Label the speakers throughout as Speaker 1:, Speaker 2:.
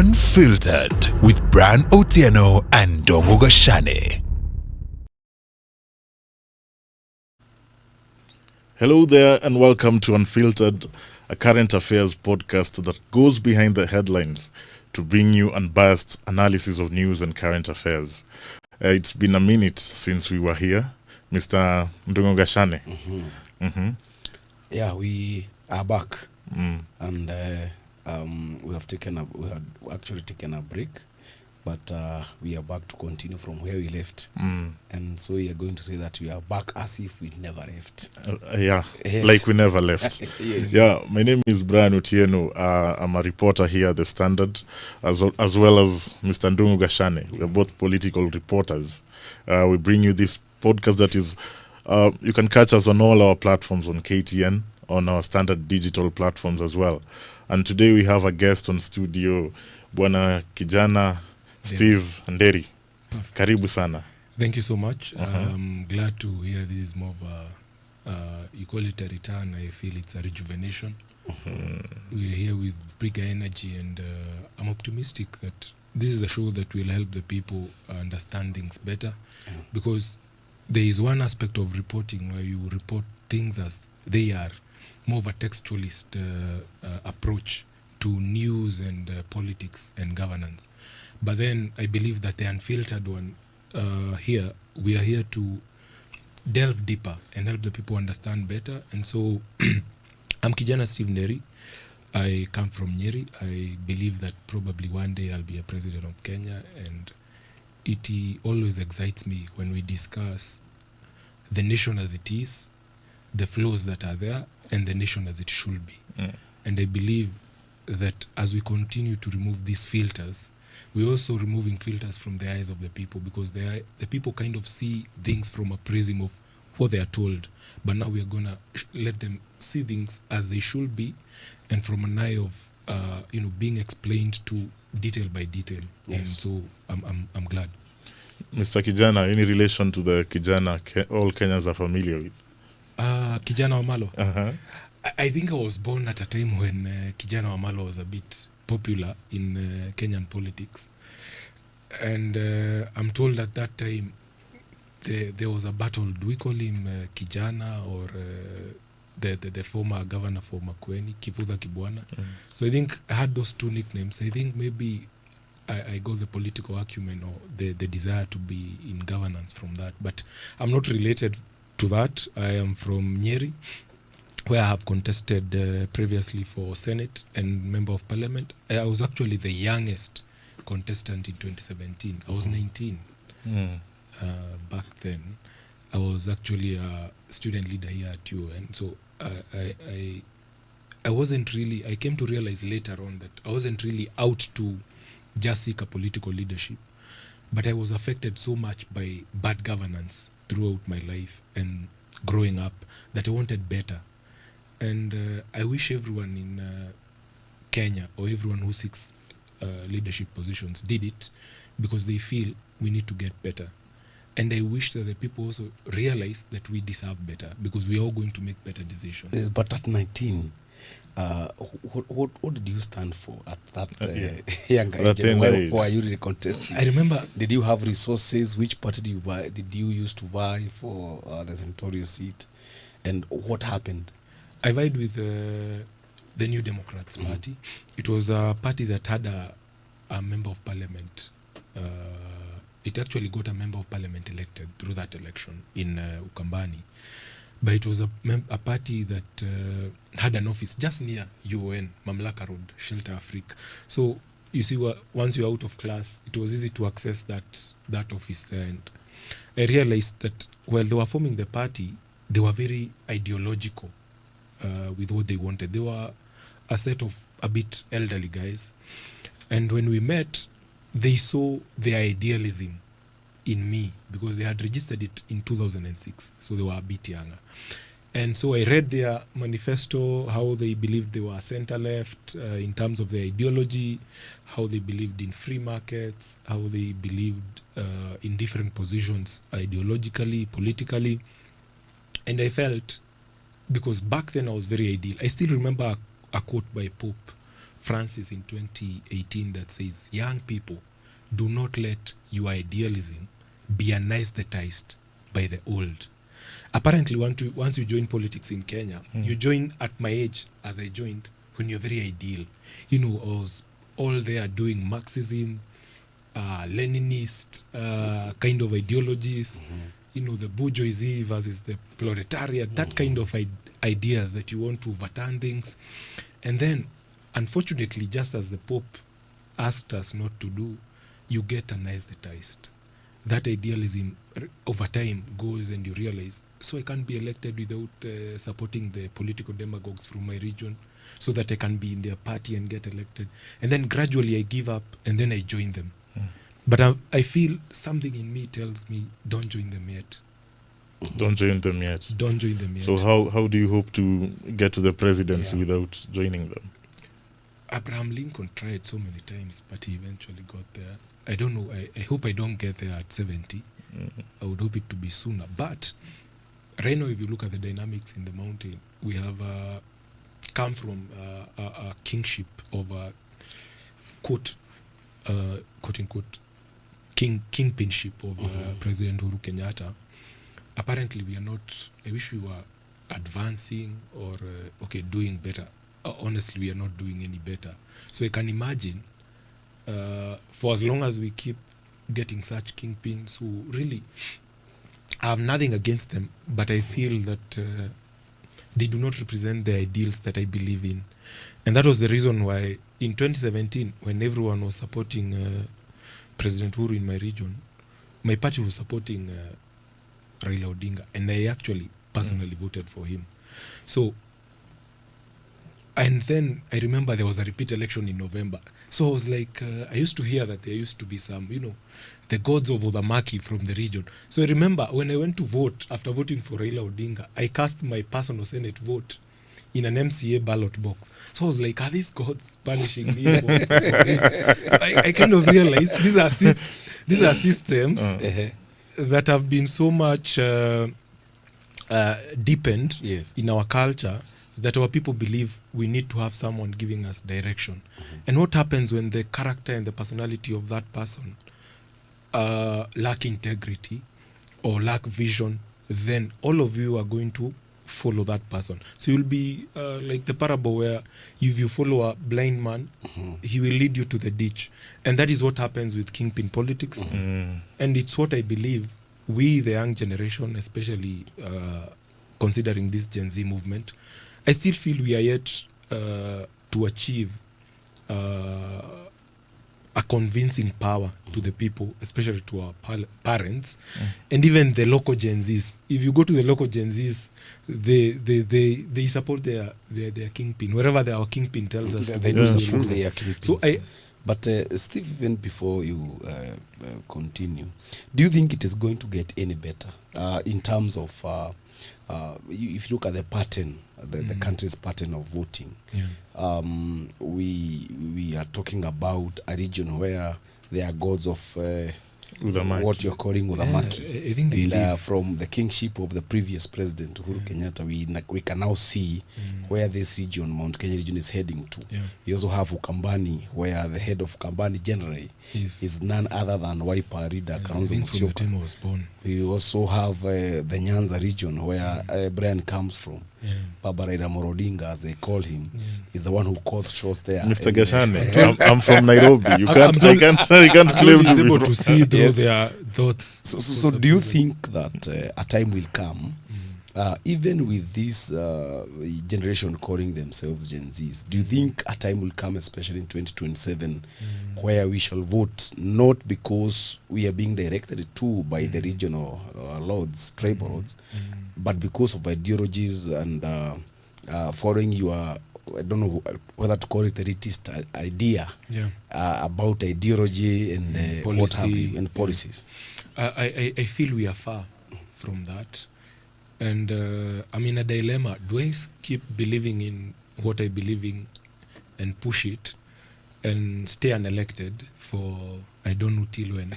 Speaker 1: Unfiltered with Bran Otieno and Ndung'u Gachane.
Speaker 2: Hello there and welcome to Unfiltered, a current affairs podcast that goes behind the headlines to bring you unbiased analysis of news and current affairs. It's been a minute since we were here. Mr. Ndung'u Gachane.
Speaker 3: Yeah, we are back. And we had actually taken a break, but we are back to continue from where we left. And so we are going to say that we are back as if we never left.
Speaker 2: Yes. Like we never left.
Speaker 3: Yes.
Speaker 2: Yeah, my name is Brian Otieno. I'm a reporter here at The Standard, as well as Mr. Ndung'u Gachane. We are both political reporters. We bring you this podcast that is, you can catch us on all our platforms on KTN, on our Standard digital platforms as well. And today we have a guest on studio, Bwana Kijana Steve Nderi. Karibu sana.
Speaker 4: Thank you so much. I'm glad to hear this is more of you call it a return. I feel it's a rejuvenation. We're here with bigger energy, and I'm optimistic that this is a show that will help the people understand things better. Because there is one aspect of reporting where you report things as they are, more of a textualist approach to news and politics and governance. But then I believe that the unfiltered one here, we are here to delve deeper and help the people understand better. And so I'm Kijana Steve Nderi. I come from Nyeri. I believe that probably one day I'll be a president of Kenya, and it always excites me when we discuss the nation as it is, the flaws that are there, and the nation as it should be. And I believe that as we continue to remove these filters, we're also removing filters from the eyes of the people, because the people kind of see things from a prism of what they are told. But now we are going to let them see things as they should be, and from an eye of being explained to detail by detail.
Speaker 3: Yes.
Speaker 4: And so I'm glad.
Speaker 2: Mr. Kijana, any relation to the Kijana all Kenyans are familiar with?
Speaker 4: Kijana Wamalo. I think I was born at a time when Kijana Wamalo was a bit popular in Kenyan politics. And I'm told at that time there was a battle. Do we call him Kijana or the former governor for Makueni, Kifudha Kibwana? So I think I had those two nicknames. I think maybe I got the political acumen or the desire to be in governance from that. But I'm not related to that. I am from Nyeri, where I have contested previously for Senate and Member of Parliament. I was actually the youngest contestant in 2017. I was 19 back then. I was actually a student leader here at UN. So I wasn't really, I came to realize later on that I wasn't really out to just seek a political leadership, but I was affected so much by bad governance throughout my life and growing up that I wanted better. And I wish everyone in Kenya, or everyone who seeks leadership positions, did it, because they feel we need to get better. And I wish that the people also realize that we deserve better, because we are all going to make better decisions.
Speaker 3: But at 19, what did you stand for at that young age? Why were you really contesting?
Speaker 4: I remember.
Speaker 3: Did you have resources? Which party did you use to vie for the senatorial seat? And what happened?
Speaker 4: I vied with the New Democrats Party. It was a party that had a member of parliament. It actually got a member of parliament elected through that election in Ukambani. But it was a party that had an office just near UN, Mamlaka Road, Shelter Africa. So you see, once you're out of class, it was easy to access that office there. And I realized that while they were forming the party, they were very ideological with what they wanted. They were a set of a bit elderly guys. And when we met, they saw their idealism in me, because they had registered it in 2006. So they were a bit younger. And so I read their manifesto, how they believed they were center-left in terms of their ideology, how they believed in free markets, how they believed in different positions ideologically, politically. And I felt, because back then I was very ideal. I still remember a quote by Pope Francis in 2018 that says, young people, do not let your idealism be anesthetized by the old. Apparently, once you join politics in Kenya, you join at my age, as I joined, when you're very ideal. I was all there doing Marxism, Leninist kind of ideologies, the bourgeoisie versus the proletariat, that kind of ideas that you want to overturn things. And then, unfortunately, just as the Pope asked us not to do, you get anesthetized. That idealism over time goes and you realize, so I can't be elected without supporting the political demagogues from my region so that I can be in their party and get elected. And then gradually I give up and then I join them. But I feel something in me tells me, don't join them yet.
Speaker 2: Don't join them yet.
Speaker 4: Don't join them yet.
Speaker 2: So how do you hope to get to the presidency without joining them?
Speaker 4: Abraham Lincoln tried so many times, but he eventually got there. I don't know. I hope I don't get there at 70. I would hope it to be sooner. But right now, if you look at the dynamics in the mountain, we have come from a kingship of a quote unquote kingpinship of President Uhuru Kenyatta. Apparently, we are not. I wish we were advancing or doing better. Honestly, we are not doing any better. So I can imagine, for as long as we keep getting such kingpins who really, I have nothing against them, but I feel that they do not represent the ideals that I believe in. And that was the reason why in 2017, when everyone was supporting President Uhuru in my region, my party was supporting Raila Odinga, and I actually personally voted for him. So, and then I remember there was a repeat election in November. So I was like, I used to hear that there used to be some, the gods of Odhamaki from the region. So I remember when I went to vote, after voting for Raila Odinga, I cast my personal Senate vote in an MCA ballot box. So I was like, are these gods punishing me for this? So I kind of realized these are systems that have been so much deepened in our culture that our people believe we need to have someone giving us direction. And what happens when the character and the personality of that person lack integrity or lack vision, then all of you are going to follow that person. So you'll be like the parable where if you follow a blind man, he will lead you to the ditch. And that is what happens with kingpin politics. And it's what I believe we, the young generation, especially considering this Gen Z movement, I still feel we are yet to achieve a convincing power to the people, especially to our parents, and even the local Gen Zs. If you go to the local Gen Zs, they support their kingpin. Wherever our kingpin tells us,
Speaker 3: they do support their kingpins.
Speaker 4: So
Speaker 3: But Steve, even before you continue, do you think it is going to get any better in terms of if you look at the pattern, the country's pattern of voting? We are talking about a region where there are gods of what you're calling Udhamaki.
Speaker 4: I think they
Speaker 3: from the kingship of the previous president Uhuru Kenyatta, we can now see where this region, Mount Kenya region, is heading to. You also have Ukambani, where the head of Ukambani generally is none other than Wiper leader Kalonzo Musyoka.
Speaker 4: was born.
Speaker 3: We also have the Nyanza region, where Brian comes from. Baba Raila Odinga, as they call him, is the one who called shots there.
Speaker 2: Mr. Gachane, I'm from Nairobi. I can't claim to be
Speaker 4: able to see those their thoughts.
Speaker 3: So do you think that a time will come, even with this generation calling themselves Gen Zs, do you think a time will come, especially in 2027, where we shall vote not because we are being directed to by the regional lords, tribal lords, but because of ideologies and following your, I don't know whether to call it a elitist idea about ideology and what have you, and policies?
Speaker 4: I feel we are far from that. And I'm in a dilemma. Do I keep believing in what I believe in and push it and stay unelected for I don't know till when?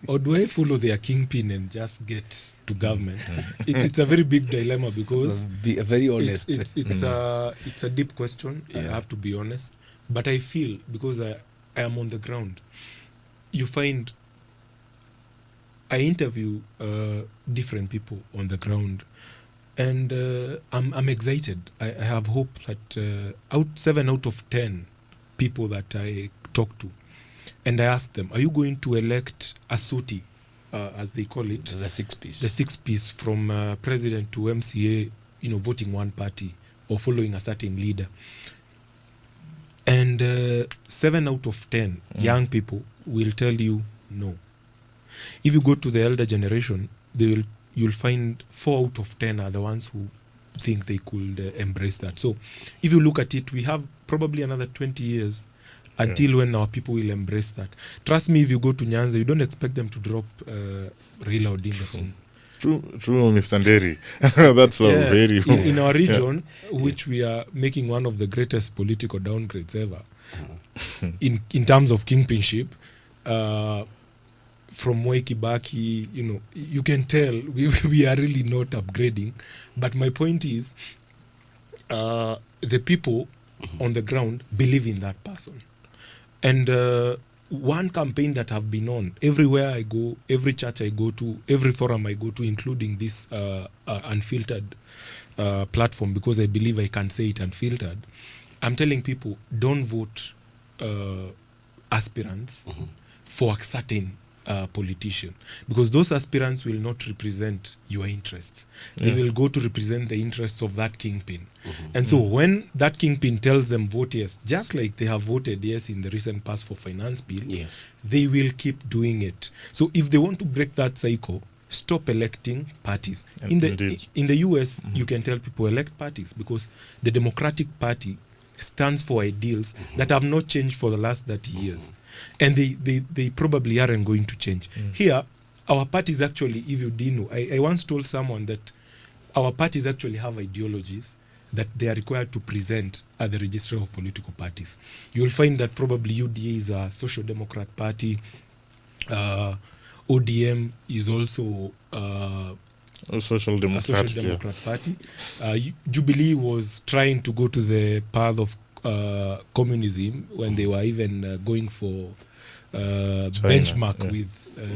Speaker 4: Or do I follow their kingpin and just get to government? It's a very big dilemma because
Speaker 3: be very honest.
Speaker 4: It's a deep question. I have to be honest. But I feel, because I am on the ground, you find I interview different people on the ground, and I'm excited. I have hope that 7 out of 10 people that I talk to, and I ask them, are you going to elect a SUTI, as they call it,
Speaker 3: The 6-piece.
Speaker 4: the 6-piece from president to MCA, voting one party or following a certain leader? And 7 out of 10 young people will tell you no. If you go to the elder generation, you'll find 4 out of 10 are the ones who think they could embrace that. So if you look at it, we have probably another 20 years until when our people will embrace that. Trust me, if you go to Nyanza, you don't expect them to drop Raila Odinga soon.
Speaker 2: True, Mr. Nderi. That's a very...
Speaker 4: in our region, which we are making one of the greatest political downgrades ever, in terms of kingpinship, from Moi Kibaki, you can tell we are really not upgrading. But my point is, the people on the ground believe in that person. And one campaign that I've been on, everywhere I go, every church I go to, every forum I go to, including this unfiltered platform, because I believe I can say it unfiltered, I'm telling people, don't vote aspirants for a certain politician, because those aspirants will not represent your interests. They will go to represent the interests of that kingpin. And so when that kingpin tells them vote yes, just like they have voted yes in the recent past for finance bill, they will keep doing it. So if they want to break that cycle, stop electing parties. In the US, you can tell people elect parties, because the Democratic Party stands for ideals that have not changed for the last 30 years. And they probably aren't going to change. Here, our parties actually, if you didn't know, I once told someone that our parties actually have ideologies that they are required to present at the register of political parties. You'll find that probably UDA is a social democrat party. ODM is also
Speaker 2: a social democrat
Speaker 4: party. Jubilee was trying to go to the path of communism when they were even going for benchmark with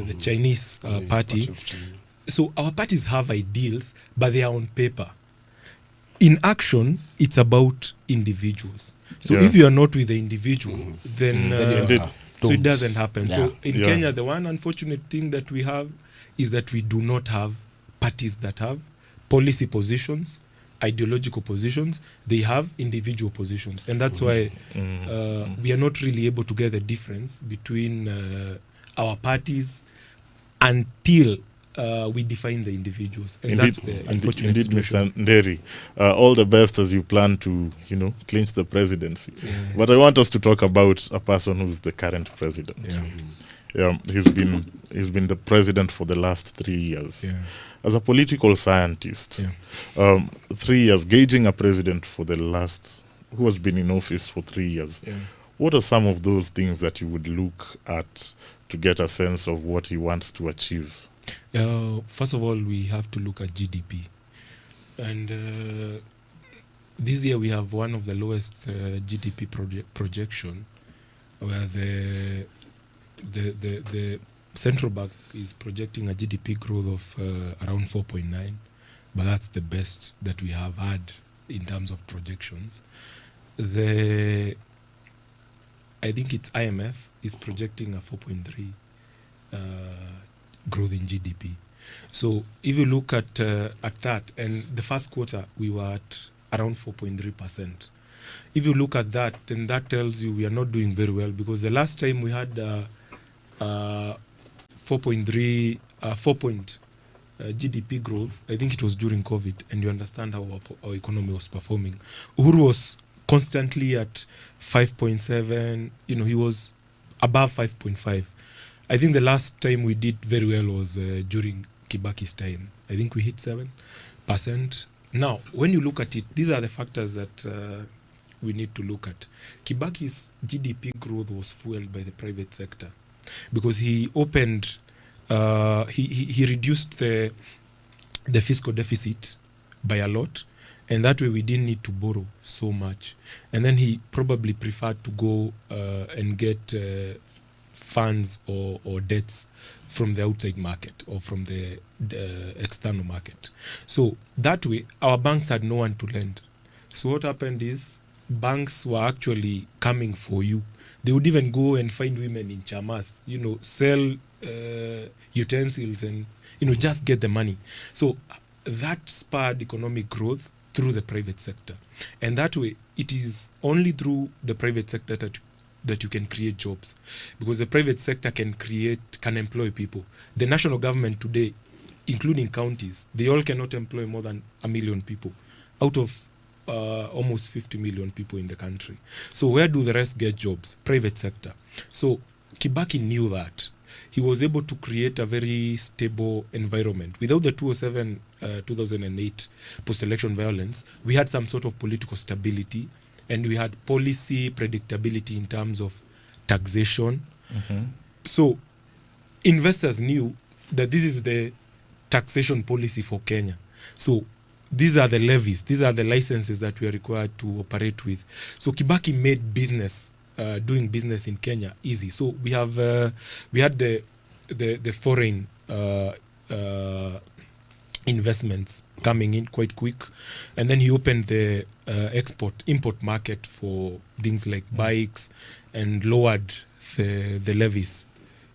Speaker 4: the Chinese party. So our parties have ideals, but they are on paper. In action, it's about individuals. So if you are not with the individual, then so it doesn't happen. So in Kenya, the one unfortunate thing that we have is that we do not have parties that have policy positions, ideological positions. They have individual positions, and that's why we are not really able to get the difference between our parties until we define the individuals. And that's the unfortunate situation.
Speaker 2: Mr. Nderi, all the best as you plan to, clinch the presidency. But I want us to talk about a person who's the current president. He's been the president for the last 3 years. As a political scientist, 3 years, gauging a president who has been in office for 3 years, what are some of those things that you would look at to get a sense of what he wants to achieve?
Speaker 4: First of all, we have to look at GDP. And this year we have one of the lowest GDP projection, where the central bank is projecting a GDP growth of around 4.9, but that's the best that we have had in terms of projections. I think it's IMF is projecting a 4.3 growth in GDP. So if you look at that, and the first quarter we were at around 4.3%. If you look at that, then that tells you we are not doing very well, because the last time we had 4.3 GDP growth, I think it was during COVID, and you understand how our economy was performing. Uhuru was constantly at 5.7, he was above 5.5. I think the last time we did very well was during Kibaki's time. I think we hit 7%. Now, when you look at it, these are the factors that we need to look at. Kibaki's GDP growth was fueled by the private sector, because he opened, he reduced the fiscal deficit by a lot, and that way we didn't need to borrow so much. And then he probably preferred to go and get funds or debts from the outside market or from the external market. So that way our banks had no one to lend. So what happened is banks were actually coming for you. They would even go and find women in chamas, sell utensils and just get the money. So that spurred economic growth through the private sector. And that way it is only through the private sector that you can create jobs, because the private sector can employ people. The national government today, including counties, they all cannot employ more than 1 million people out of almost 50 million people in the country. So where do the rest get jobs? Private sector. So Kibaki knew that. He was able to create a very stable environment. Without the 2008 post-election violence, we had some sort of political stability, and we had policy predictability in terms of taxation. So investors knew that this is the taxation policy for Kenya. So these are the levies, these are the licenses that we are required to operate with. So Kibaki made doing business in Kenya easy. So we had the foreign investments coming in quite quick, and then he opened the import market for things like bikes and lowered the levies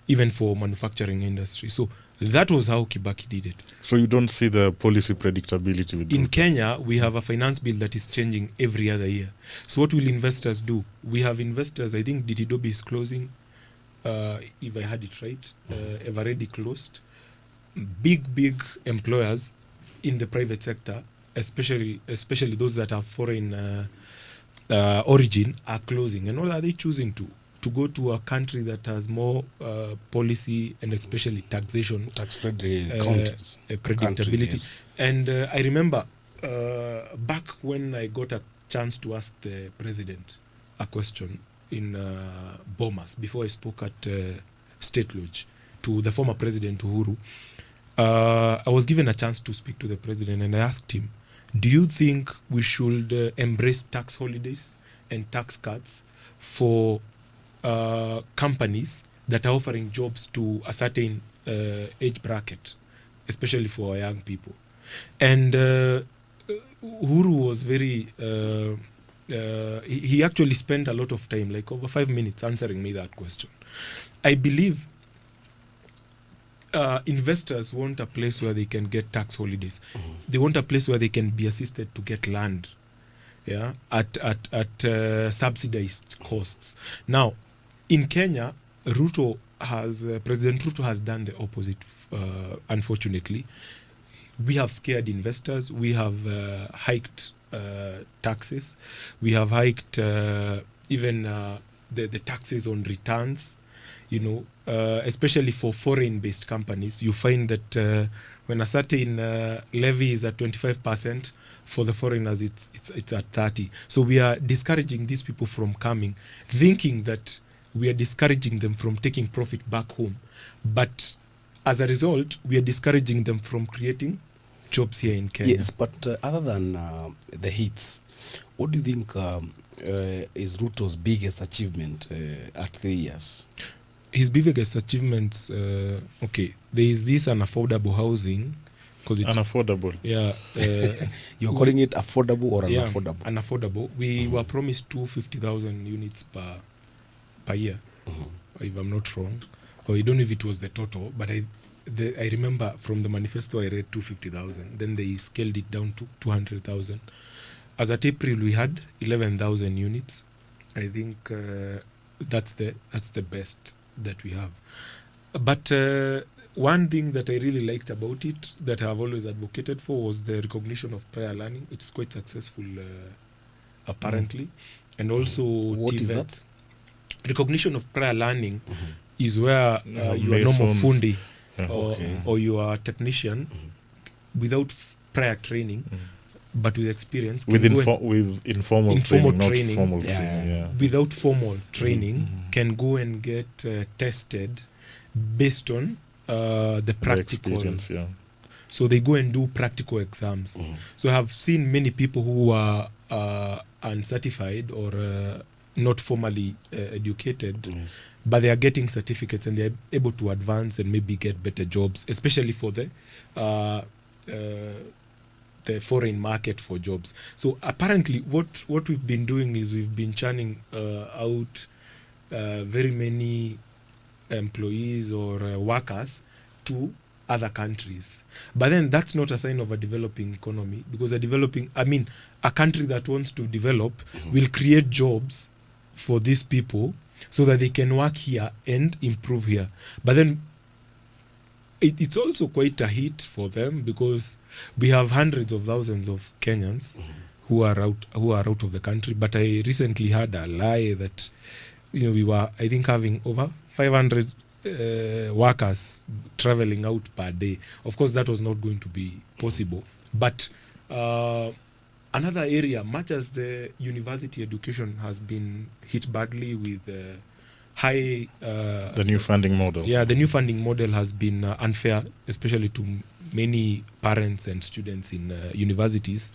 Speaker 4: even for manufacturing industry. So that was how Kibaki did it.
Speaker 2: So you don't see the policy predictability with
Speaker 4: in Kenya. We have a finance bill that is changing every other year. So what will investors do? We have investors, I think Ditidobi is closing, if I had it right, have already closed. Big employers in the private sector, especially those that have foreign origin, are closing. And what are they choosing to go to a country that has more policy and especially taxation,
Speaker 3: tax-friendly
Speaker 4: predictability.
Speaker 3: countries, yes.
Speaker 4: And I remember back when I got a chance to ask the president a question in Bomas before I spoke at State Lodge to the former president Uhuru. I was given a chance to speak to the president, and I asked him, do you think we should embrace tax holidays and tax cuts for companies that are offering jobs to a certain age bracket, especially for our young people? And Uhuru was very he actually spent a lot of time, like over 5 minutes, answering me that question. I believe investors want a place where they can get tax holidays. They want a place where they can be assisted to get land, at subsidized costs. Now, in Kenya, President Ruto has done the opposite. Unfortunately, we have scared investors. We have hiked taxes. We have hiked even the taxes on returns. Especially for foreign-based companies, you find that when a certain levy is at 25%, for the foreigners it's at 30%. So we are discouraging these people from coming, thinking that we are discouraging them from taking profit back home. But as a result, we are discouraging them from creating jobs here in Kenya.
Speaker 3: Yes, but other than the hits, what do you think is Ruto's biggest achievement at 3 years?
Speaker 4: His biggest achievements, there is this unaffordable housing. It's
Speaker 2: unaffordable.
Speaker 4: Yeah.
Speaker 3: You're calling it affordable or unaffordable?
Speaker 4: Yeah, unaffordable. We were promised 250,000 units per year, if I'm not wrong. Or I don't know if it was the total, but I remember from the manifesto I read 250,000. Then they scaled it down to 200,000. As at April, we had 11,000 units. I think that's the best that we have. But one thing that I really liked about it, that I have always advocated for, was the recognition of prior learning. It's quite successful, apparently. And also,
Speaker 3: what is that?
Speaker 4: Recognition of prior learning is where you are normal fundi or you are a technician without prior training, but with experience.
Speaker 2: With informal training, not formal training. Yeah.
Speaker 4: Without formal training, can go and get tested based on the practical
Speaker 2: experience. Yeah.
Speaker 4: So they go and do practical exams. So I have seen many people who are uncertified or not formally educated,
Speaker 3: Yes.
Speaker 4: but they are getting certificates and they're able to advance and maybe get better jobs, especially for the foreign market for jobs. So apparently what we've been doing is we've been churning out very many employees or workers to other countries. But then that's not a sign of a developing economy, because a country that wants to develop will create jobs for these people so that they can work here and improve here. But then it's also quite a hit for them, because we have hundreds of thousands of Kenyans who are out of the country. But I recently heard a lie that we were, I think, having over 500 workers traveling out per day. Of course, that was not going to be possible. But another area, much as the university education has been hit badly with high...
Speaker 2: the new funding model.
Speaker 4: Yeah, the new funding model has been unfair, especially to many parents and students in universities.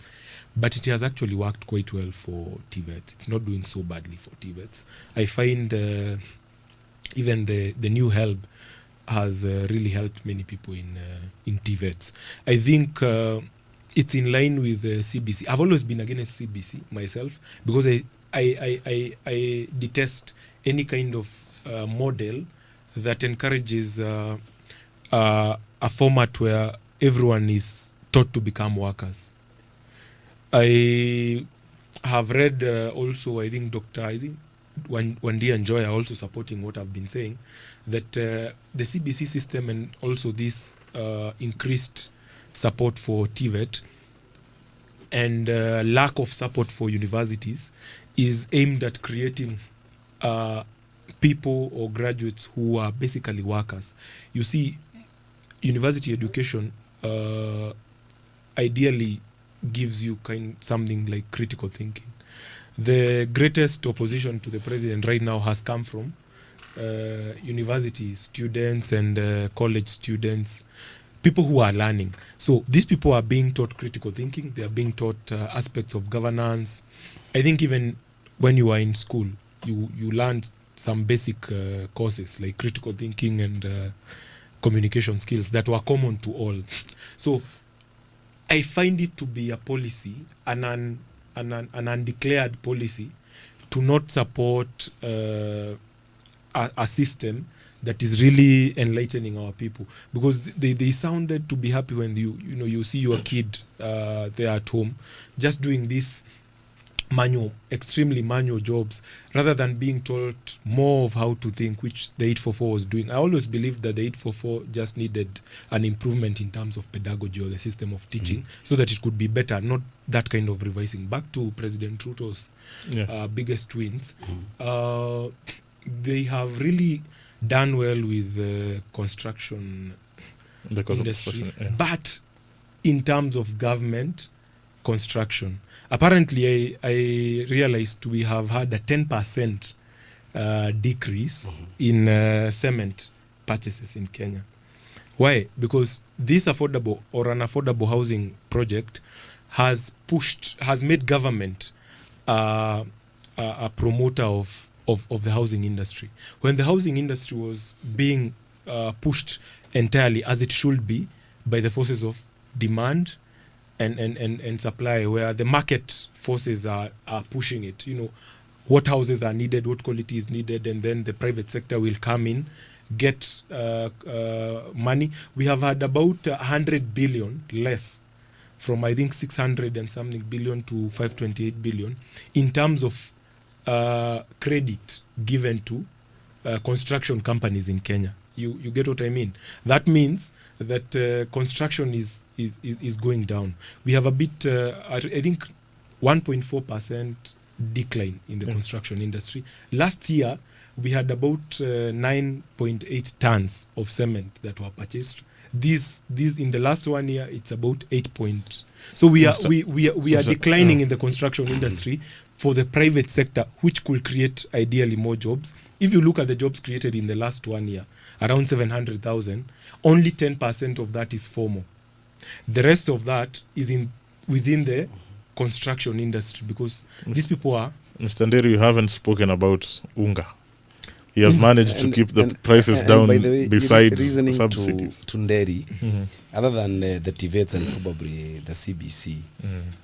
Speaker 4: But it has actually worked quite well for TVET. It's not doing so badly for TVET. I find even the new help has really helped many people in TVETs. I think it's in line with CBC. I've always been against CBC myself, because I detest any kind of model that encourages a format where everyone is taught to become workers. I have read also, I think Wandi and Joy are also supporting what I've been saying, that the CBC system and also this increased support for TVET and lack of support for universities is aimed at creating people or graduates who are basically workers. You see, university education ideally gives you something like critical thinking. The greatest opposition to the president right now has come from university students and college students, people who are learning. So these people are being taught critical thinking. They are being taught aspects of governance. I think even when you are in school, you learned some basic courses like critical thinking and communication skills that were common to all. So I find it to be a policy, an undeclared policy, to not support a system that is really enlightening our people, because they sounded to be happy when you see your kid there at home just doing this extremely manual jobs, rather than being taught more of how to think, which the 844 was doing. I always believed that the 844 just needed an improvement in terms of pedagogy or the system of teaching, so that it could be better, not that kind of revising. Back to President Ruto's biggest wins, they have really done well with the construction industry, but in terms of government construction, apparently I realized we have had a 10% decrease in cement purchases in Kenya. Why? Because this affordable housing project has made government a promoter of the housing industry. When the housing industry was being pushed entirely, as it should be, by the forces of demand and supply, where the market forces are pushing it. What houses are needed, what quality is needed, and then the private sector will come in, get money. We have had about 100 billion less, from I think 600 and something billion to 528 billion in terms of credit given to construction companies in Kenya. You get what I mean? That means that construction is going down. We have a bit, I think, 1.4% decline in the construction industry. Last year, we had about 9.8 tons of cement that were purchased. These in the last 1 year, it's about 8 point. So we are declining in the construction industry for the private sector, which could create ideally more jobs. If you look at the jobs created in the last 1 year, around 700,000, only 10% of that is formal. The rest of that is within the construction industry, because these people are
Speaker 2: Mr. Nderi, you haven't spoken about unga. He has managed to keep the prices
Speaker 3: and
Speaker 2: down
Speaker 3: by the way,
Speaker 2: besides
Speaker 3: reasoning
Speaker 2: subsidies.
Speaker 3: to Nderi, other than the TVETs and probably the CBC,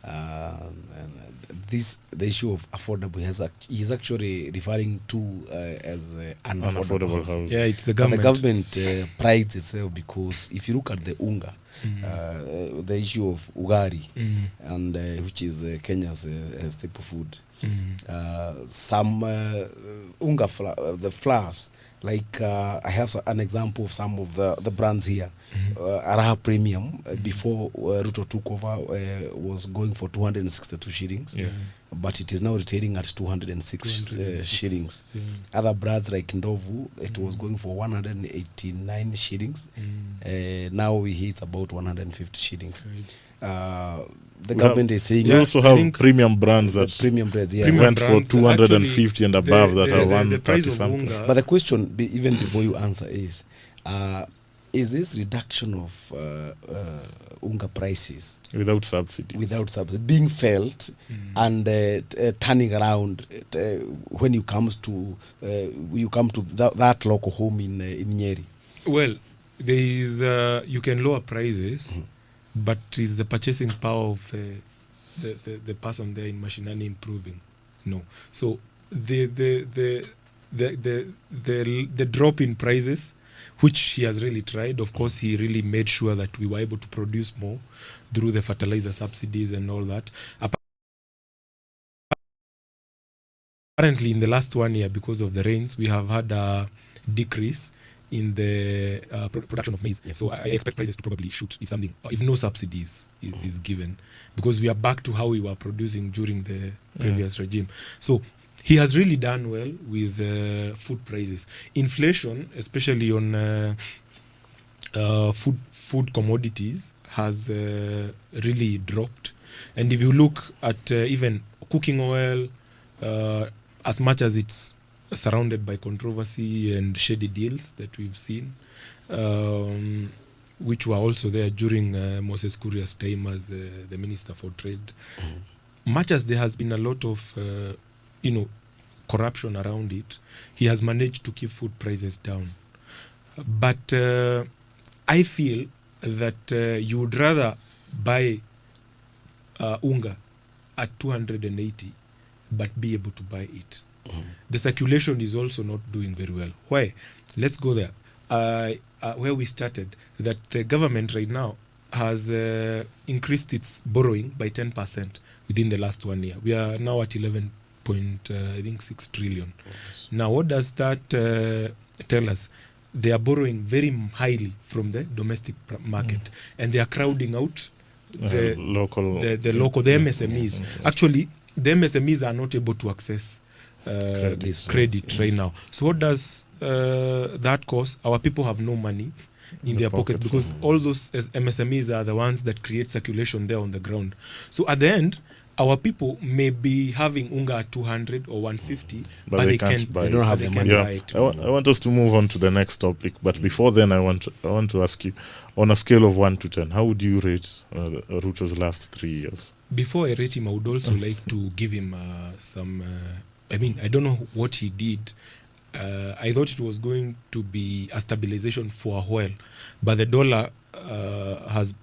Speaker 3: and the issue of affordable he's actually referring to as unaffordable housing.
Speaker 4: yeah, it's the
Speaker 3: But the
Speaker 4: government.
Speaker 3: government prides itself, because if you look at the unga, the issue of ugari, and which is Kenya's staple food, some unga the flours, like I have an example of some of the brands here. Araha Premium, before Ruto took over, was going for 262 shillings, but it is now retailing at 206 shillings. Other brands like Ndovu, it was going for 189 shillings. Now we hit about 150 shillings. The government is saying
Speaker 2: We also have premium brands
Speaker 3: the
Speaker 2: that
Speaker 3: premium breads, yeah.
Speaker 4: Premium
Speaker 2: went for
Speaker 4: brands,
Speaker 2: 250
Speaker 4: actually,
Speaker 2: and above that are
Speaker 4: the price
Speaker 2: 130
Speaker 4: of
Speaker 2: something.
Speaker 4: unga,
Speaker 3: But the question, even before you answer, is this reduction of unga prices
Speaker 2: Without subsidies.
Speaker 3: being felt and turning around when you come to that local home in Nyeri?
Speaker 4: well, there is you can lower prices, but is the purchasing power of the person there in Mashinani improving? No. So the drop in prices, which he has really tried. Of course, he really made sure that we were able to produce more through the fertilizer subsidies and all that. Apparently, in the last 1 year, because of the rains, we have had a decrease in the production of maize. So I expect prices to probably shoot if no subsidies is given, because we are back to how we were producing during the previous regime. So he has really done well with food prices. Inflation, especially on food commodities, has really dropped. And if you look at even cooking oil, as much as it's surrounded by controversy and shady deals that we've seen, which were also there during Moses Kuria's time as the Minister for Trade, much as there has been a lot of corruption around it, he has managed to keep food prices down. But I feel that you would rather buy unga at 280 but be able to buy it. The circulation is also not doing very well. Why? Let's go there. Where we started, that the government right now has increased its borrowing by 10% within the last 1 year. We are now at 11.6 trillion.
Speaker 2: Yes.
Speaker 4: Now, what does that tell us? They are borrowing very highly from the domestic market, and they are crowding out the MSMEs. Actually, the MSMEs are not able to access credit right now. So what does that cause? Our people have no money in their pockets, because all those MSMEs are the ones that create circulation there on the ground. So at the end, our people may be having unga at 200 or 150, but they can't buy it.
Speaker 3: They don't have the money.
Speaker 2: Yeah. I want us to move on to the next topic, but before then, I want to ask you, on a scale of 1 to 10, how would you rate Ruto's last 3 years?
Speaker 4: Before I rate him, I would also like to give him some. I don't know what he did. I thought it was going to be a stabilization for a while, but the dollar has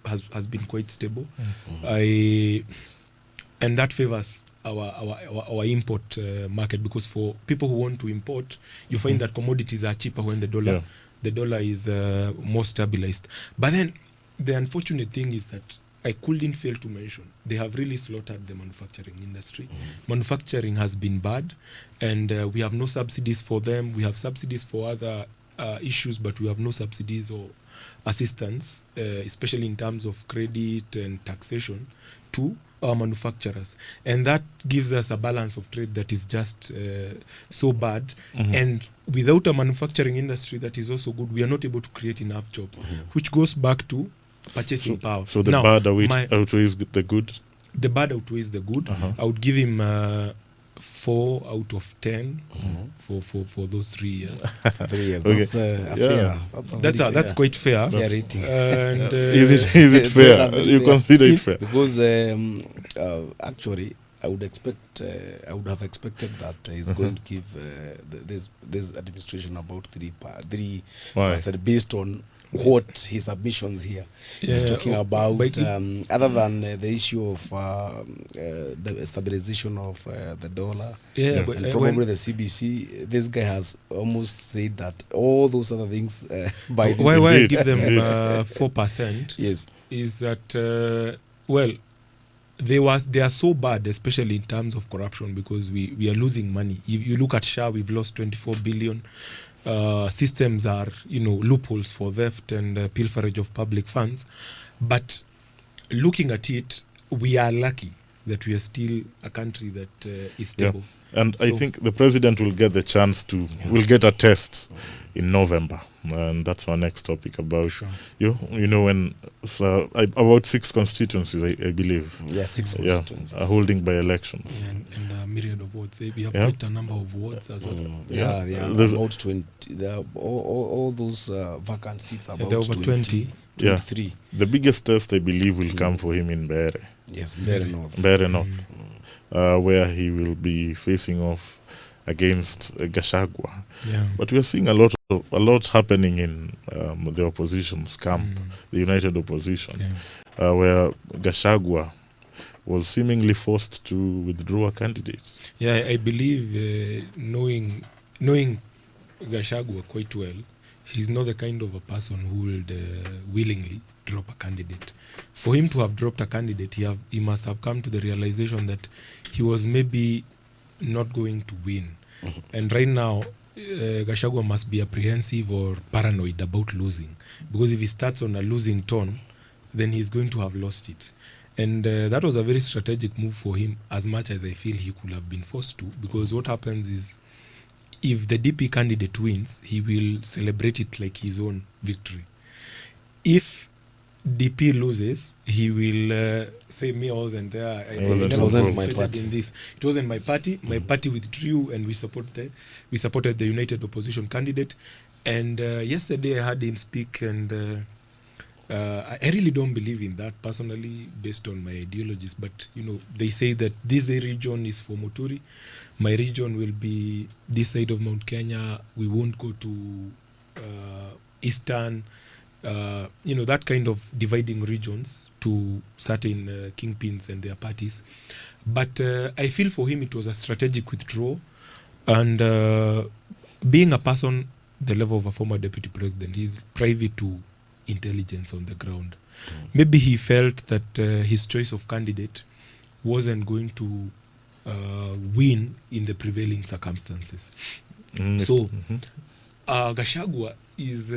Speaker 4: been quite stable. And that favors our import market, because for people who want to import, you find that commodities are cheaper when the dollar is more stabilized. But then the unfortunate thing is that I couldn't fail to mention they have really slaughtered the manufacturing industry. Manufacturing has been bad, and we have no subsidies for them. We have subsidies for other issues, but we have no subsidies or assistance, especially in terms of credit and taxation, to our manufacturers. And that gives us a balance of trade that is just so bad. And without a manufacturing industry that is also good, we are not able to create enough jobs, which goes back to purchasing power.
Speaker 2: So the bad outweighs the good?
Speaker 4: The bad outweighs the good. I would give him 4 out of 10 for those 3 years.
Speaker 3: For 3 years.
Speaker 2: Okay.
Speaker 3: That's a
Speaker 2: Yeah.
Speaker 3: fair.
Speaker 4: That's quite fair.
Speaker 3: fair rating.
Speaker 4: And
Speaker 2: Is it fair?
Speaker 3: They're very
Speaker 2: You
Speaker 3: fair.
Speaker 2: consider it fair?
Speaker 3: Because actually, I would have expected that he's going to give this administration about 3
Speaker 2: Why?
Speaker 3: percent based on what his submissions here. He's
Speaker 4: Yeah,
Speaker 3: talking about
Speaker 4: but
Speaker 3: other than the issue of the stabilization of the dollar.
Speaker 4: yeah,
Speaker 2: Yeah.
Speaker 4: but
Speaker 3: And probably the CBC, this guy has almost said that all those other things by this.
Speaker 4: why I
Speaker 2: Indeed,
Speaker 4: give them
Speaker 2: indeed.
Speaker 4: 4%
Speaker 3: Yes.
Speaker 4: is that well, they are so bad, especially in terms of corruption, because we are losing money. If you look at SHA, we've lost 24 billion. Systems are, loopholes for theft and pilferage of public funds. But looking at it, we are lucky that we are still a country that is stable.
Speaker 2: And I
Speaker 4: So-
Speaker 2: think the president will get the chance to, will get a test in November. And that's our next topic about,
Speaker 4: Sure.
Speaker 2: when about 6 constituencies, I believe,
Speaker 3: Yeah, 6
Speaker 2: yeah,
Speaker 3: constituencies.
Speaker 2: are holding by elections.
Speaker 4: And a myriad of wards. We have
Speaker 2: Yeah.
Speaker 4: quite a number of wards as well.
Speaker 3: Yeah,
Speaker 2: Yeah.
Speaker 3: yeah,
Speaker 2: There's-
Speaker 3: about 20. All those vacant seats are
Speaker 4: Yeah,
Speaker 3: about
Speaker 4: there are over 20.
Speaker 3: 23.
Speaker 2: The biggest test, I believe, will come for him in Bere
Speaker 3: Yes, very north.
Speaker 2: North, where he will be facing off against Gachagua.
Speaker 4: Yeah.
Speaker 2: But we are seeing a lot happening in the opposition's camp, the United Opposition,
Speaker 4: Yeah.
Speaker 2: where Gachagua was seemingly forced to withdraw a candidate.
Speaker 4: Yeah, I believe knowing Gachagua quite well, he's not the kind of a person who would willingly drop a candidate. For him to have dropped a candidate, he must have come to the realization that he was maybe not going to win. And right now, Gachagua must be apprehensive or paranoid about losing, because if he starts on a losing tone, then he's going to have lost it. And that was a very strategic move for him, as much as I feel he could have been forced to, because what happens is, if the DP candidate wins, he will celebrate it like his own victory. If DP loses, he will say, me, I wasn't there. I
Speaker 2: It
Speaker 3: wasn't my
Speaker 4: participated
Speaker 3: party.
Speaker 4: in this. It wasn't my party. My party withdrew, and we supported the United Opposition candidate. And yesterday I heard him speak, and I really don't believe in that personally, based on my ideologies. But they say that this region is for Muturi. My region will be this side of Mount Kenya. We won't go to Eastern. That kind of dividing regions to certain kingpins and their parties. But I feel for him it was a strategic withdrawal. And being a person the level of a former deputy president, he's privy to intelligence on the ground. Maybe he felt that his choice of candidate wasn't going to win in the prevailing circumstances. So Gachagua is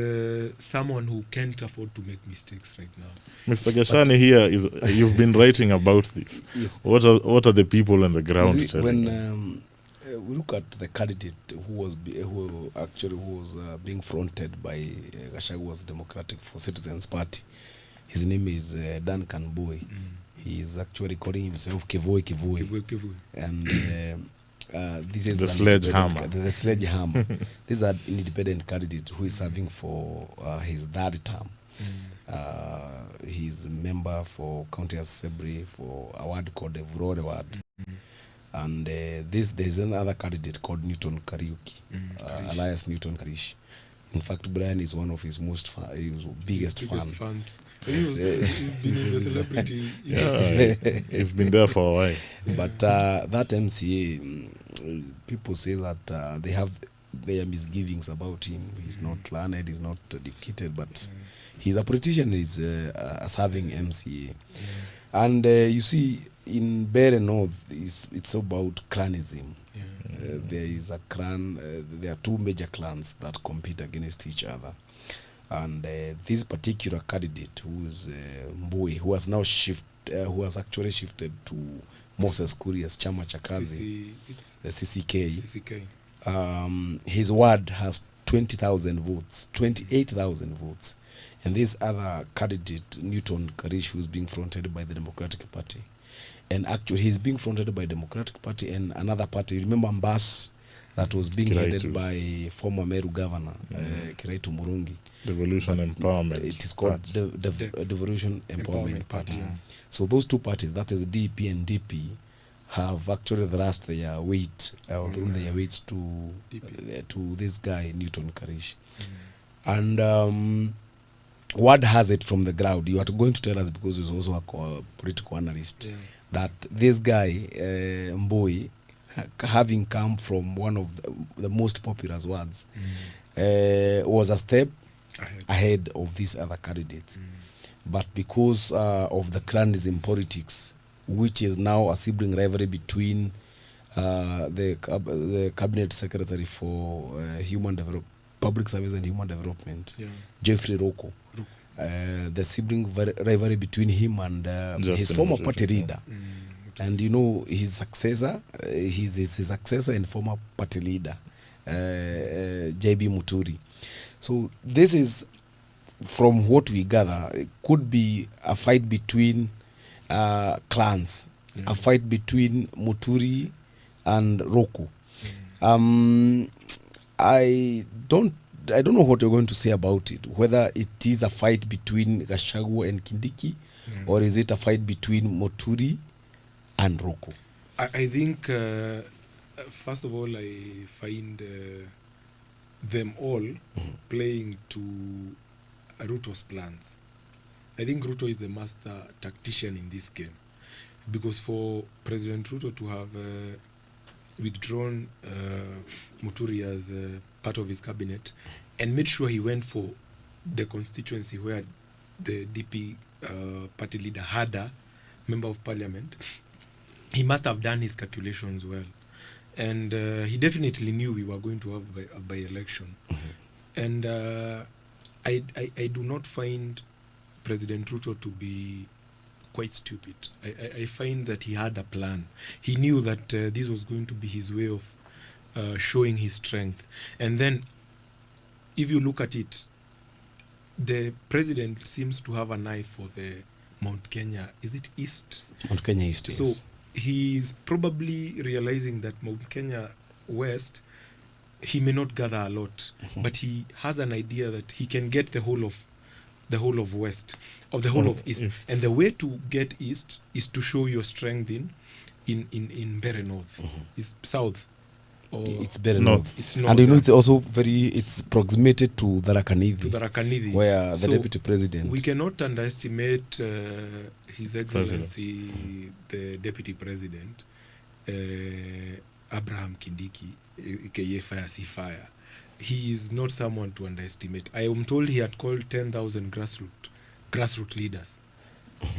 Speaker 4: someone who can't afford to make mistakes right now.
Speaker 2: Mr. Gachane here you've been writing about this.
Speaker 3: Yes.
Speaker 2: What are the people on the ground
Speaker 3: You see,
Speaker 2: telling you?
Speaker 3: when we look at the candidate who was being fronted by Gashagua's Democratic for Citizens Party, his name is Duncan Boy. He is actually calling himself Kivoi.
Speaker 4: Kivoi.
Speaker 3: And this is
Speaker 2: The
Speaker 3: an
Speaker 2: sledgehammer.
Speaker 3: independent The sledgehammer. This is an independent candidate who is serving for his third term. He's a member for County Assembly for a ward called the Vurore Ward. And there's another candidate called Newton Kariuki, Elias Newton Karish. In fact, Brian is one of his his biggest fans.
Speaker 4: He's been in the celebrity
Speaker 2: Yeah, he's been there for a while.
Speaker 3: But that MCA, people say that they are misgivings about him. He's not learned, he's not educated, but he's a politician, he's a serving MCA. And you see, in Bere North, it's about clanism. There is a clan, there are two major clans that compete against each other. And this particular candidate, who is Mbui, who has now who has actually shifted to Moses Kuria's Chama Chakazi, the CCK. His ward has 20,000 votes, 28,000 votes. And this other candidate, Newton Karish, who is being fronted by the Democratic Party, and actually he's being fronted by Democratic Party and another party. Remember Mbas, that was being headed
Speaker 2: Kiraitus.
Speaker 3: by former Meru governor Kiraitu Murungi.
Speaker 2: Devolution Empowerment.
Speaker 3: It is called Devolution Empowerment Party. So those two parties, that is DP and DP, have actually thrust their weight, thrown their weights to this guy Newton Karish. And word has it from the ground, you are going to tell us, because he's also a political analyst, that this guy Mbui, having come from one of the most popular words, was a step ahead of these other candidates. But because of the clanism politics, which is now a sibling rivalry between the cabinet secretary for public service and human development, Jeffrey Roko, the sibling rivalry between him and his former party leader. And you know, his successor, his successor and former party leader, JB Muturi. So this is, from what we gather, it could be a fight between clans, a fight between Muturi and Roku. I don't know what you're going to say about it, whether it is a fight between Gachagua and Kindiki, or is it a fight between Muturi and Roku?
Speaker 4: I think, first of all, I find them all playing to Ruto's plans. I think Ruto is the master tactician in this game, because for President Ruto to have withdrawn Muturi as part of his cabinet and made sure he went for the constituency where the DP party leader had a member of parliament, he must have done his calculations well. And he definitely knew we were going to have a by-election. And I do not find President Ruto to be quite stupid. I find that he had a plan. He knew that this was going to be his way of showing his strength. And then, if you look at it, the president seems to have an eye for the Mount Kenya. Is it East?
Speaker 3: Mount Kenya East, yes.
Speaker 4: So he's probably realizing that Mount Kenya West, he may not gather a lot, but he has an idea that he can get the whole of West, of the whole of East. And the way to get East is to show your strength in Mbere North, is South. Or
Speaker 3: it's better north.
Speaker 4: It's north.
Speaker 3: And you know, it's also it's proximity to Tharaka
Speaker 4: Nithi,
Speaker 3: where the deputy president.
Speaker 4: We cannot underestimate His Excellency the deputy president, Abraham Kindiki, aka Fire See Fire. He is not someone to underestimate. I am told he had called 10,000 grassroots leaders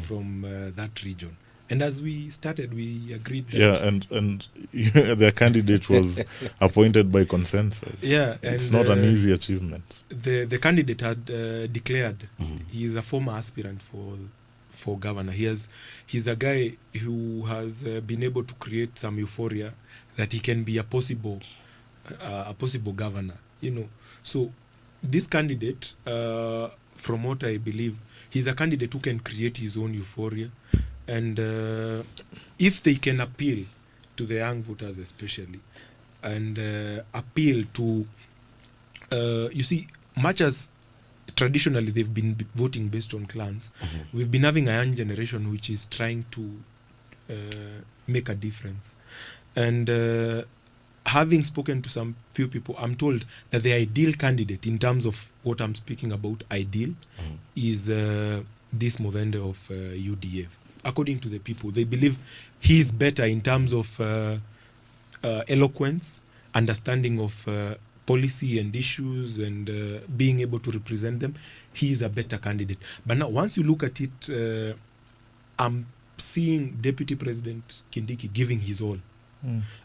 Speaker 4: from that region. And as we started, we agreed that...
Speaker 2: and their candidate was appointed by consensus.
Speaker 3: It's
Speaker 2: not an easy achievement.
Speaker 4: The candidate had declared he is a former aspirant for governor. He's a guy who has been able to create some euphoria that he can be a possible governor. You know, so this candidate, from what I believe, he's a candidate who can create his own euphoria. And if they can appeal to the young voters especially, and appeal to, you see, much as traditionally they've been voting based on clans, we've been having a young generation which is trying to make a difference. And having spoken to some few people, I'm told that the ideal candidate, in terms of what I'm speaking about, ideal, is this Movende of UDF. According to the people, they believe he is better in terms of eloquence, understanding of policy and issues, and being able to represent them. He is a better candidate. But now, once you look at it, I'm seeing Deputy President Kindiki giving his all.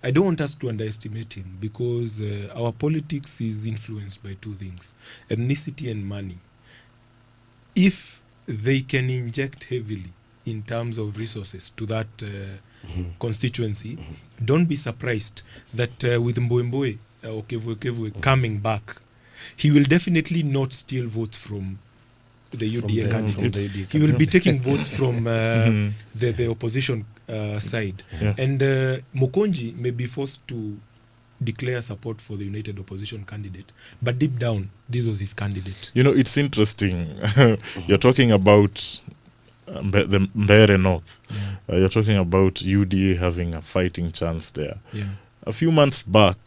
Speaker 4: I don't want us to underestimate him, because our politics is influenced by two things: ethnicity and money. If they can inject heavily in terms of resources to that constituency, don't be surprised that with Mboemboe or Kevwe coming back, he will definitely not steal votes from the
Speaker 3: From
Speaker 4: UDA
Speaker 3: the-
Speaker 4: candidate.
Speaker 3: from the UDA
Speaker 4: He will be taking votes from the opposition side.
Speaker 2: Yeah.
Speaker 4: And Mokonji may be forced to declare support for the united opposition candidate. But deep down, this was his candidate.
Speaker 2: You know, it's interesting. You're talking about the Mbeere North.
Speaker 4: Yeah.
Speaker 2: You're talking about UDA having a fighting chance there.
Speaker 4: Yeah.
Speaker 2: A few months back,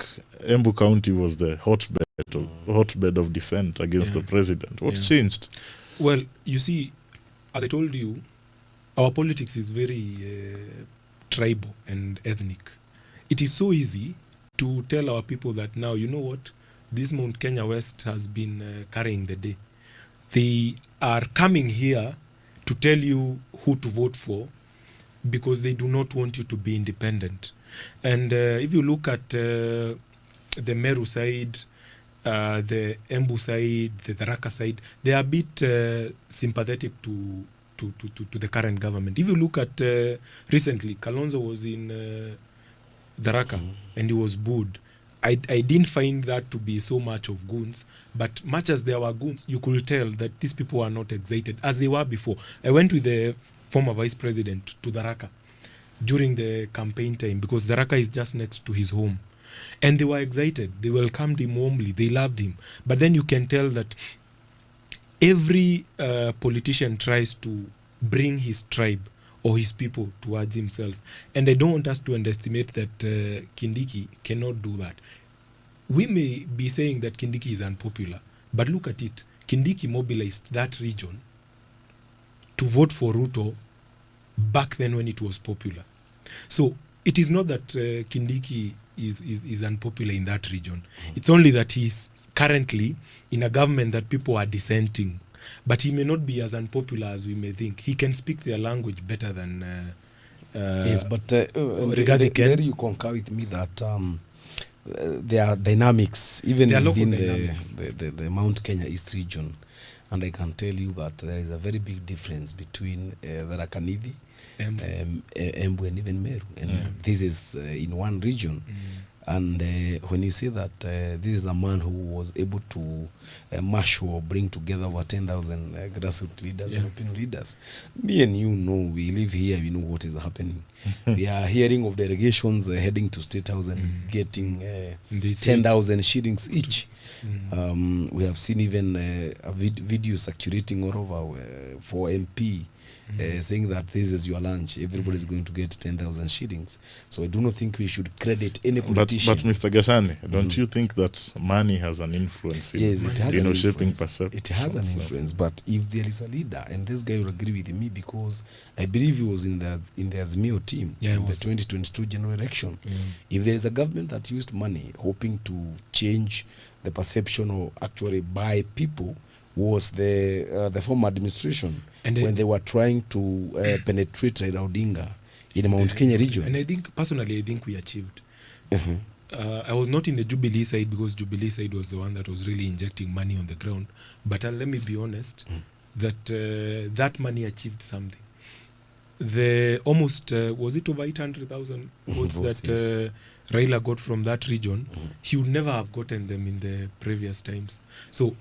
Speaker 2: Embu County was the hotbed of dissent against
Speaker 4: Yeah.
Speaker 2: the president. What
Speaker 4: Yeah.
Speaker 2: changed?
Speaker 4: Well, you see, as I told you, our politics is very tribal and ethnic. It is so easy to tell our people that now, you know what, this Mount Kenya West has been carrying the day. They are coming here to tell you who to vote for because they do not want you to be independent. And if you look at the Meru side, the Embu side, the Tharaka side, they are a bit sympathetic to the current government. If you look at recently, Kalonzo was in Tharaka and he was booed. I didn't find that to be so much of goons, but much as there were goons, you could tell that these people are not excited as they were before. I went with the former vice president to Tharaka during the campaign time because Tharaka is just next to his home. And they were excited. They welcomed him warmly. They loved him. But then you can tell that every politician tries to bring his tribe or his people towards himself. And I don't want us to underestimate that Kindiki cannot do that. We may be saying that Kindiki is unpopular, but look at it. Kindiki mobilized that region to vote for Ruto back then when it was popular. So it is not that Kindiki is unpopular in that region. It's only that he's currently in a government that people are dissenting. But he may not be as unpopular as we may think. He can speak their language better than
Speaker 3: Yes, but
Speaker 4: regarding
Speaker 3: there you concur with me that there are dynamics even
Speaker 4: There are local
Speaker 3: within
Speaker 4: dynamics.
Speaker 3: the Mount Kenya East region, and I can tell you that there is a very big difference between the Rakanidi, Embu, and even Meru, and this is in one region. And when you say that this is a man who was able to marshal or bring together over 10,000 grassroots leaders and opinion leaders, me and you know, we live here, we know what is happening. We are hearing of delegations heading to State House and getting 10,000 shillings each. We have seen even a video circulating all over for MP saying that this is your lunch, everybody is going to get 10,000 shillings. So I do not think we should credit any politician.
Speaker 2: But Mr. Gachane, don't you think that money has an influence in
Speaker 3: Yes, it has an
Speaker 2: shaping
Speaker 3: influence.
Speaker 2: perception?
Speaker 3: It has an influence, but if there is a leader, and this guy will agree with me because I believe he was in the Azimio team
Speaker 4: Yeah, he
Speaker 3: in the
Speaker 4: was.
Speaker 3: 2022 general election. If there is a government that used money hoping to change the perception or actually buy people, was the former administration
Speaker 4: And
Speaker 3: when they were trying to penetrate Raila Odinga in Mount Kenya region.
Speaker 4: And I think, personally, I think we achieved. I was not in the Jubilee side because Jubilee side was the one that was really injecting money on the ground. But let me be honest, that that money achieved something. The almost, was it over 800,000 votes
Speaker 3: Votes,
Speaker 4: that Raila got from that region? He would never have gotten them in the previous times. So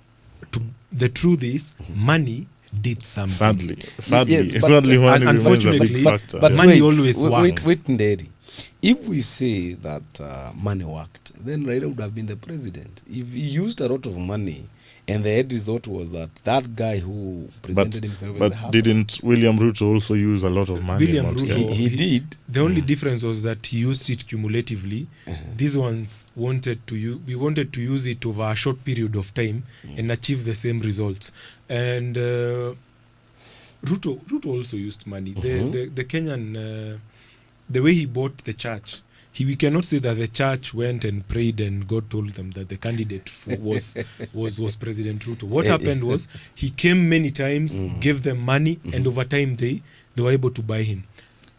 Speaker 4: the truth is, money did something.
Speaker 2: Sadly,
Speaker 3: Yes, but,
Speaker 2: sadly, money remains a
Speaker 4: unfortunately,
Speaker 2: big factor.
Speaker 3: But
Speaker 4: Money
Speaker 3: wait,
Speaker 4: always works.
Speaker 3: Wait, Nderi. If we say that money worked, then Raila would have been the president. If he used a lot of money, and the end result was that guy who presented himself as the
Speaker 2: But
Speaker 3: hustler.
Speaker 2: didn't William Ruto also use a lot of money?
Speaker 4: William
Speaker 2: Mount
Speaker 4: Ruto,
Speaker 2: Kenya?
Speaker 3: He did.
Speaker 4: The only difference was that he used it cumulatively. These ones wanted to use it over a short period of time and achieve the same results. And Ruto also used money. The Kenyan, the way he bought the church, we cannot say that the church went and prayed and God told them that the candidate was President Ruto. What happened was he came many times, gave them money, and over time they were able to buy him.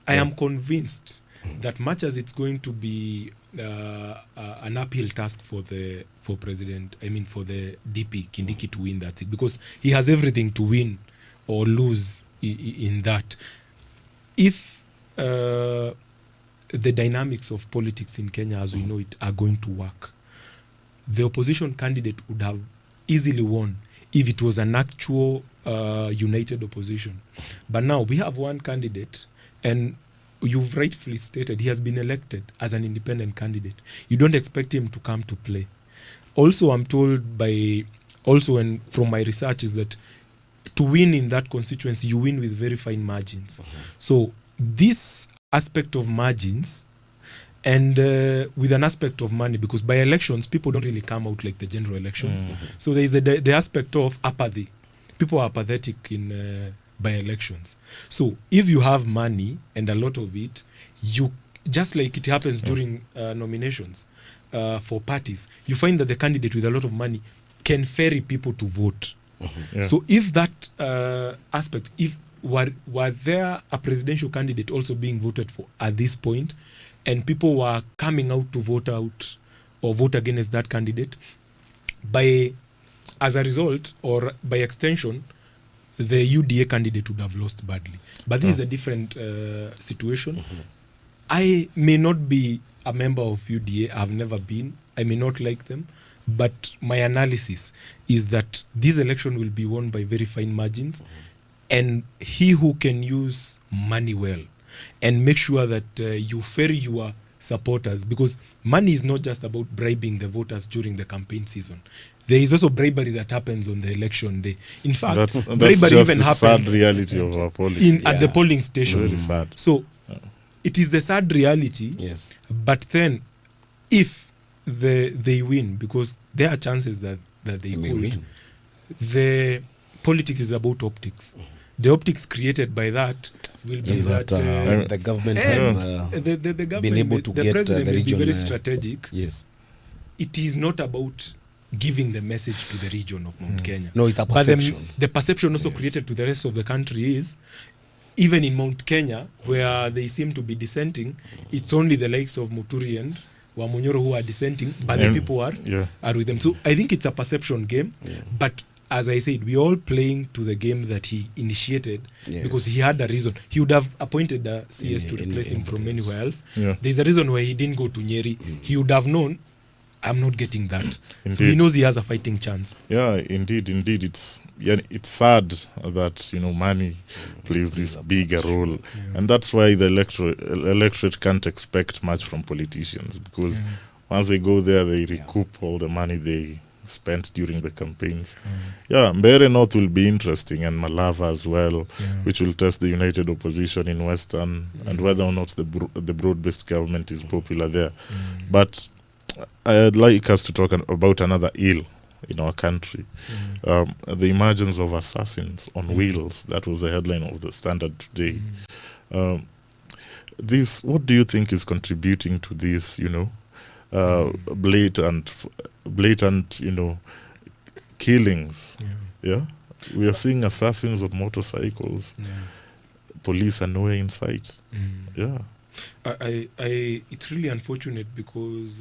Speaker 4: I am convinced that much as it's going to be an uphill task for the DP Kindiki to win that seat, because he has everything to win or lose in that. If the dynamics of politics in Kenya as we know it are going to work, the opposition candidate would have easily won if it was an actual united opposition. But now we have one candidate, and you've rightfully stated he has been elected as an independent candidate. You don't expect him to come to play. Also, I'm told and from my research is that to win in that constituency, you win with very fine margins. So this aspect of margins and with an aspect of money, because by elections, people don't really come out like the general elections. So there is the aspect of apathy. People are apathetic in by elections. So if you have money and a lot of it, you just like it happens during nominations for parties, you find that the candidate with a lot of money can ferry people to vote. So if that aspect, if were there a presidential candidate also being voted for at this point, and people were coming out to vote out or vote against that candidate, as a result or by extension, the UDA candidate would have lost badly. But this is a different situation. I may not be a member of UDA. I've never been. I may not like them. But my analysis is that this election will be won by very fine margins. And he who can use money well and make sure that you ferry your supporters, because money is not just about bribing the voters during the campaign season. There is also bribery that happens on the election day. In fact,
Speaker 2: That's
Speaker 4: bribery
Speaker 2: just
Speaker 4: even
Speaker 2: the
Speaker 4: happens
Speaker 2: sad reality of our politics.
Speaker 4: at the polling station.
Speaker 2: Really sad.
Speaker 4: So it is the sad reality.
Speaker 3: Yes.
Speaker 4: But then, if they win, because there are chances that they
Speaker 3: may
Speaker 4: could,
Speaker 3: win.
Speaker 4: the politics is about optics. The optics created by that will be
Speaker 3: Is that the government has
Speaker 4: the government,
Speaker 3: been able to
Speaker 4: the
Speaker 3: get
Speaker 4: president
Speaker 3: the
Speaker 4: will
Speaker 3: region
Speaker 4: be very strategic.
Speaker 3: Yes.
Speaker 4: It is not about giving the message to the region of Mount Kenya.
Speaker 3: No, it's a
Speaker 4: But
Speaker 3: perception.
Speaker 4: the perception also created to the rest of the country is, even in Mount Kenya, where they seem to be dissenting, it's only the likes of Muturi and Wamunyoro who are dissenting, but the people are with them. So I think it's a perception game. But as I said, we're all playing to the game that he initiated because he had a reason. He would have appointed a CS to replace him from anywhere else. There's a reason why he didn't go to Nyeri. He would have known, I'm not getting that. So he knows he has a fighting chance.
Speaker 2: Yeah, indeed. It's sad that money plays this bigger role, and that's why the electorate can't expect much from politicians, because once they go there, they recoup all the money they spent during the campaigns. Mbere North will be interesting, and Malava as well, which will test the united opposition in Western and whether or not the broad-based government is popular there. But I'd like us to talk about another ill in our country, the emergence of assassins on wheels. That was the headline of the Standard today. What do you think is contributing to this, blatant, killings? We are seeing assassins on motorcycles. Police are nowhere in sight.
Speaker 4: It's really unfortunate because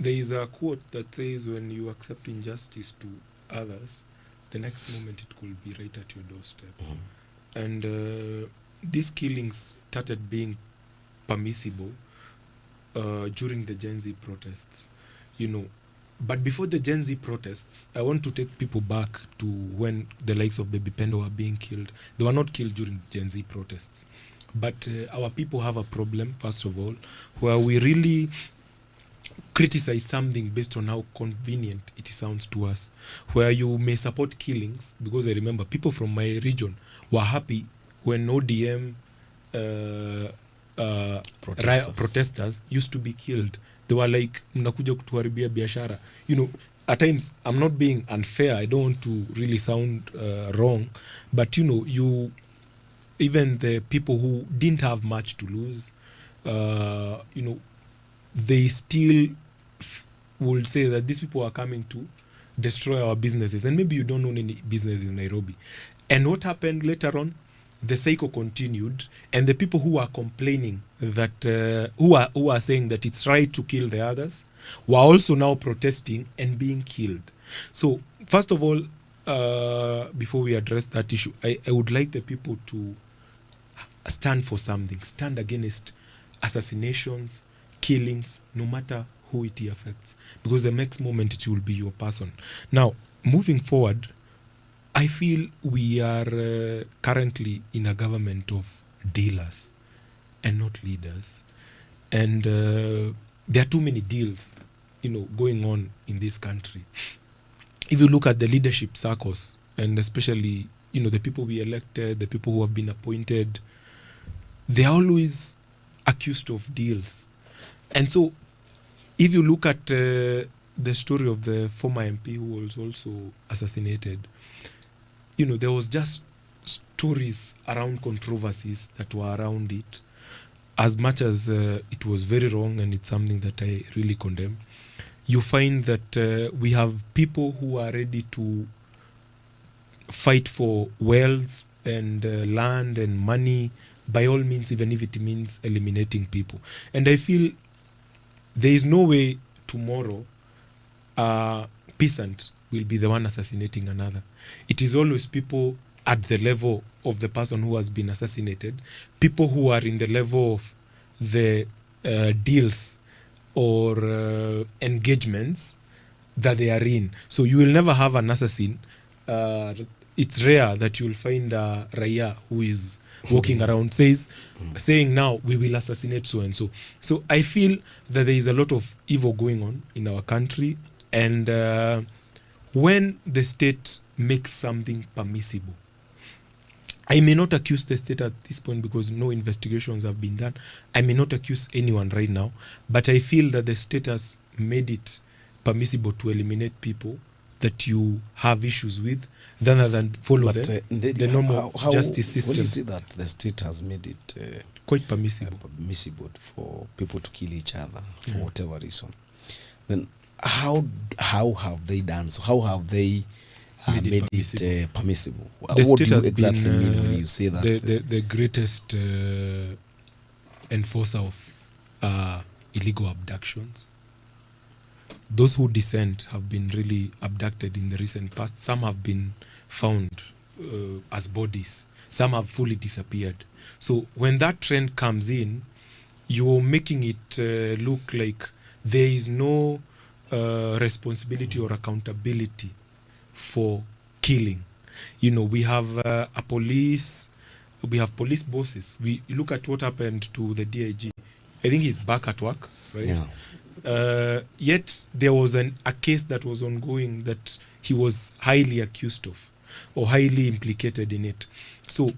Speaker 4: there is a quote that says, when you accept injustice to others, the next moment it could be right at your doorstep. And these killings started being permissible during the Gen Z protests, But before the Gen Z protests, I want to take people back to when the likes of Baby Pendo were being killed. They were not killed during Gen Z protests. But our people have a problem, first of all, where we really criticize something based on how convenient it sounds to us, where you may support killings, because I remember people from my region were happy when ODM protesters used to be killed. They were like, mnakuja kutuharibia biashara. At times, I'm not being unfair, I don't want to really sound wrong, but even the people who didn't have much to lose, they still would say that these people are coming to destroy our businesses. And maybe you don't own any business in Nairobi. And what happened later on? The cycle continued, and the people who are complaining that, who are saying that it's right to kill the others, were also now protesting and being killed. So, first of all, before we address that issue, I would like the people to stand for something, stand against assassinations, killings, no matter who it affects, because the next moment it will be your person. Now, moving forward, I feel we are currently in a government of dealers and not leaders. And there are too many deals, going on in this country. If you look at the leadership circles, and especially, the people we elected, the people who have been appointed, they're always accused of deals. And so, if you look at the story of the former MP who was also assassinated, there was just stories around controversies that were around it. As much as it was very wrong, and it's something that I really condemn, you find that we have people who are ready to fight for wealth and land and money, by all means, even if it means eliminating people. And I feel there is no way tomorrow a peasant will be the one assassinating another. It is always people at the level of the person who has been assassinated, people who are in the level of the deals or engagements that they are in. So you will never have an assassin. It's rare that you will find a Raya who is walking around saying now we will assassinate so and so. So I feel that there is a lot of evil going on in our country, and when the state makes something permissible, I may not accuse the state at this point because no investigations have been done. I may not accuse anyone right now, but I feel that the state has made it permissible to eliminate people that you have issues with, rather than follow the normal justice system.
Speaker 3: When you see that the state has made it
Speaker 4: quite permissible
Speaker 3: for people to kill each other for whatever reason, then how have they done so? How have they made it permissible? What do you exactly mean when you say that?
Speaker 4: The greatest enforcer of illegal abductions. Those who dissent have been really abducted in the recent past. Some have been found as bodies. Some have fully disappeared. So when that trend comes in, you're making it look like there is no responsibility or accountability for killing. We have a police, we have police bosses. We look at what happened to the DIG. I think he's back at work, right?
Speaker 3: Yeah.
Speaker 4: Yet there was a case that was ongoing that he was highly accused of or highly implicated in it. So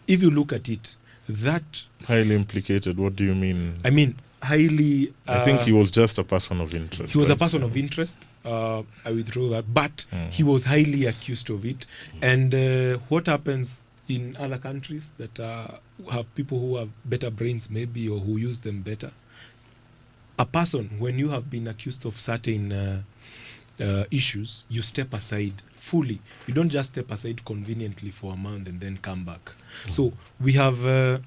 Speaker 4: if you look at it, that...
Speaker 2: Highly implicated, what do you mean?
Speaker 4: I mean, highly...
Speaker 2: I think he was just a person of interest.
Speaker 4: He was a person of interest. I withdraw that. But he was highly accused of it. And what happens in other countries that have people who have better brains maybe, or who use them better, a person, when you have been accused of certain issues, you step aside fully. You don't just step aside conveniently for a month and then come back. So we have a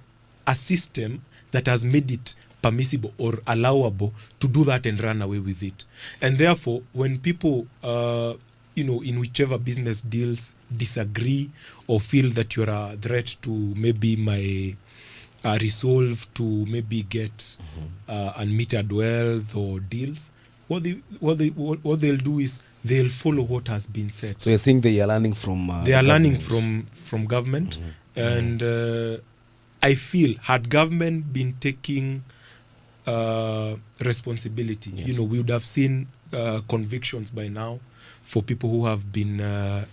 Speaker 4: system that has made it permissible or allowable to do that and run away with it. And therefore, when people, in whichever business deals disagree or feel that you're a threat to maybe my resolve to maybe get unmetered wealth or deals, what they'll do is they'll follow what has been said.
Speaker 3: So you're saying they are learning from
Speaker 4: they are learning from government, and I feel had government been taking responsibility,
Speaker 3: yes,
Speaker 4: we would have seen convictions by now for people who have been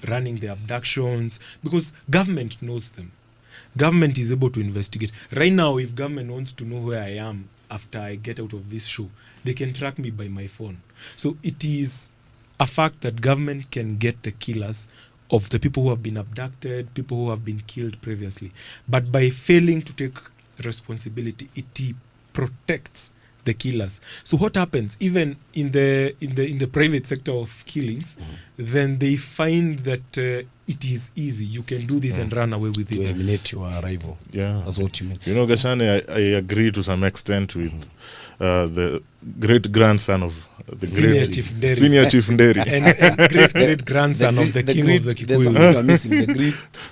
Speaker 4: running the abductions, because government knows them. Government is able to investigate. Right now, if government wants to know where I am after I get out of this show, they can track me by my phone. So it is a fact that government can get the killers of the people who have been abducted, people who have been killed previously. But by failing to take responsibility, it protects the killers. So what happens, even in the private sector of killings, then they find that it is easy. You can do this and run away with it.
Speaker 3: To eliminate your rival.
Speaker 2: Yeah.
Speaker 3: That's what you mean.
Speaker 2: Gachane, I agree to some extent with the great-grandson of the
Speaker 4: Senior
Speaker 2: Chief Nderi.
Speaker 4: and great-great-grandson of the king of the
Speaker 3: There's something
Speaker 4: Kikuyu.
Speaker 3: you're missing. The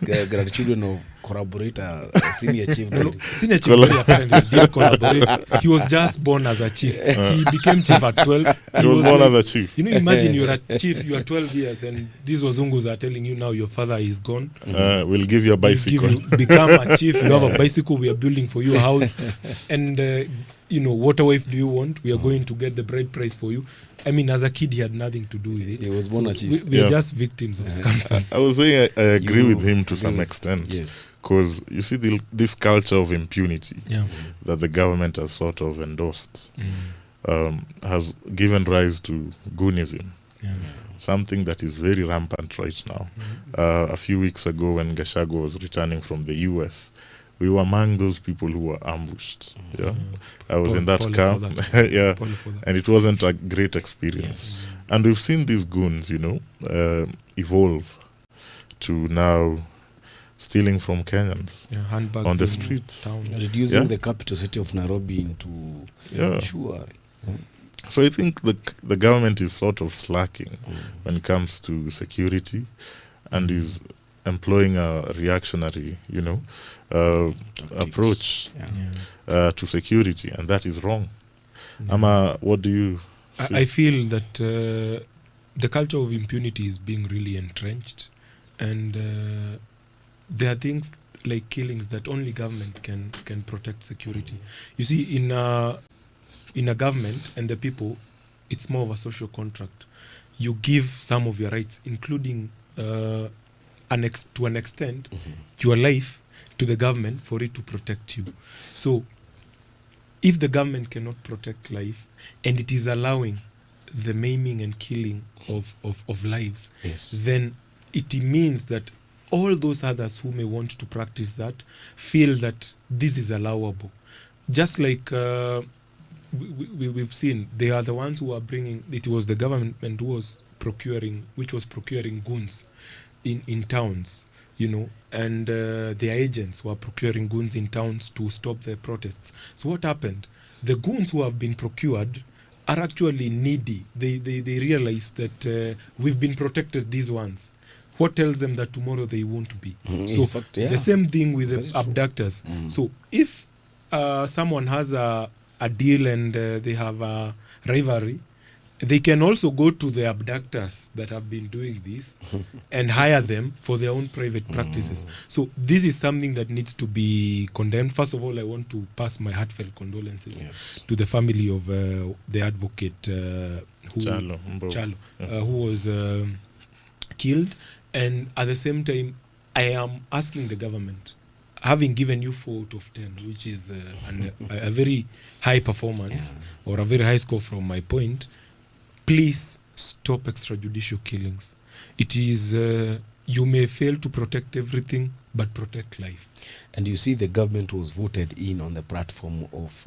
Speaker 3: great grandchildren of corroborator, senior chief.
Speaker 4: No, senior chief very apparently did collaborate. He was just born as a chief. He became chief at 12.
Speaker 2: He was born as a chief.
Speaker 4: You know, imagine you're a chief, you are 12 years, and these Wazungus are telling you now your father is gone.
Speaker 2: We'll give you a bicycle.
Speaker 4: Become a chief, you have a bicycle, we are building for you a house. And, what wife do you want? We are going to get the bride price for you. I mean, as a kid, he had nothing to do with it.
Speaker 3: He was born a chief.
Speaker 4: We are just victims of circumstances.
Speaker 2: I was saying I agree with him to some extent.
Speaker 3: Yes.
Speaker 2: Because you see this culture of impunity
Speaker 4: Yeah.
Speaker 2: that the government has sort of endorsed has given rise to goonism,
Speaker 4: Yeah.
Speaker 2: something that is very rampant right now. A few weeks ago when Gachane was returning from the US, we were among those people who were ambushed. Yeah, I was in that car. Yeah, and it wasn't a great experience. And we've seen these goons, evolve to now stealing from Kenyans
Speaker 4: handbags
Speaker 2: on the
Speaker 4: in
Speaker 2: streets.
Speaker 4: towns.
Speaker 3: Reducing the capital city of Nairobi into Sure.
Speaker 2: So I think the government is sort of slacking when it comes to security, and is employing a reactionary, approach to security, and that is wrong. Ama, what do you see?
Speaker 4: I feel that the culture of impunity is being really entrenched, and there are things like killings that only government can protect security. You see, in a government and the people, it's more of a social contract. You give some of your rights, including to an extent, your life to the government for it to protect you. So if the government cannot protect life, and it is allowing the maiming and killing of lives, then it means that all those others who may want to practice that feel that this is allowable. Just like we've seen, they are the ones who are bringing, it was the government who was procuring goons in towns, and their agents were procuring goons in towns to stop the protests. So what happened? The goons who have been procured are actually needy. They realize that we've been protected, these ones. What tells them that tomorrow they won't be? So fact, the same thing with the abductors. So if someone has a deal and they have a rivalry, they can also go to the abductors that have been doing this and hire them for their own private practices. So this is something that needs to be condemned. First of all, I want to pass my heartfelt condolences to the family of the advocate Chalo, who was killed. And at the same time, I am asking the government, having given you 4 out of 10, which is a very high performance or a very high score from my point, please stop extrajudicial killings. It is, you may fail to protect everything, but protect life.
Speaker 3: And you see the government was voted in on the platform of